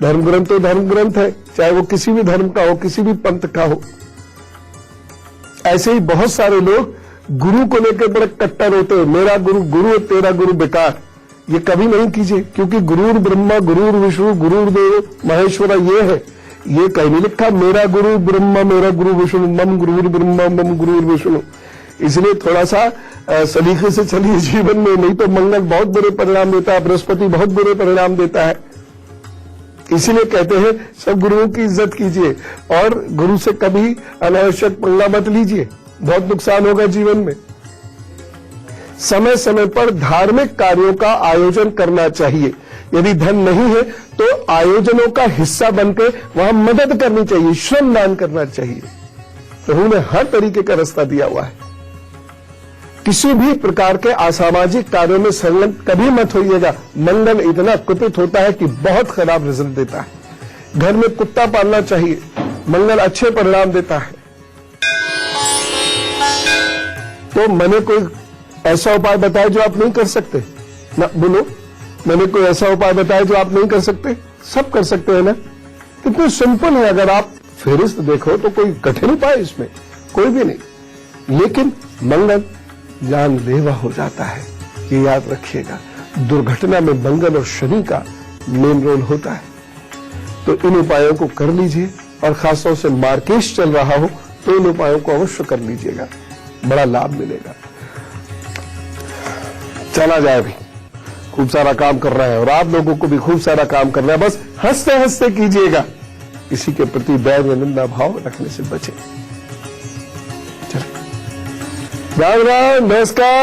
धर्म ग्रंथ तो धर्म ग्रंथ है, चाहे वो किसी भी धर्म का हो, किसी भी पंथ का हो। ऐसे ही बहुत सारे लोग गुरु को लेकर बड़े कट्टर होते हैं, मेरा गुरु गुरु है, तेरा गुरु बेकार। ये कभी नहीं कीजिए, क्योंकि गुरुर ब्रह्मा गुरुर विष्णु गुरुर देव महेश्वरा ये है। ये कहीं नहीं लिखा मेरा गुरु ब्रह्मा मेरा गुरु विष्णु, मम गुरुर ब्रह्मा मम गुरुर विष्णु। इसलिए थोड़ा सा सलीके से चलिए जीवन में, नहीं तो मंगल बहुत बुरे परिणाम देता है, बृहस्पति बहुत बुरे परिणाम देता है। इसीलिए कहते हैं सब गुरुओं की इज्जत कीजिए और गुरु से कभी अनावश्यक पंगा मत लीजिए, बहुत नुकसान होगा जीवन में। समय समय पर धार्मिक कार्यों का आयोजन करना चाहिए। यदि धन नहीं है तो आयोजनों का हिस्सा बनकर वहां मदद करनी चाहिए, श्रमदान करना चाहिए। प्रभु ने हर तरीके का रास्ता दिया हुआ है। किसी भी प्रकार के असामाजिक कार्यों में संलग्न कभी मत होइएगा। मंगल इतना कुपित होता है कि बहुत खराब रिजल्ट देता है। घर में कुत्ता पालना चाहिए, मंगल अच्छे परिणाम देता है। तो मैंने कोई ऐसा उपाय बताया जो आप नहीं कर सकते ना? बोलो, मैंने कोई ऐसा उपाय बताया जो आप नहीं कर सकते? सब कर सकते हैं ना? कितनी सिंपल है। अगर आप फेरिस्त देखो तो कोई कठिन उपाय इसमें कोई भी नहीं। लेकिन मंगल जानलेवा हो जाता है, ये याद रखिएगा। दुर्घटना में मंगल और शनि का मेन रोल होता है। तो इन उपायों को कर लीजिए, और खासतौर से मार्केश चल रहा हो तो इन उपायों को अवश्य कर लीजिएगा, बड़ा लाभ मिलेगा। चला जाए भी, खूब सारा काम कर रहा है और आप लोगों को भी खूब सारा काम करना है। बस हंसते हंसते कीजिएगा, किसी के प्रति बैर या निंदा भाव रखने से बचें। राम राम, नमस्कार।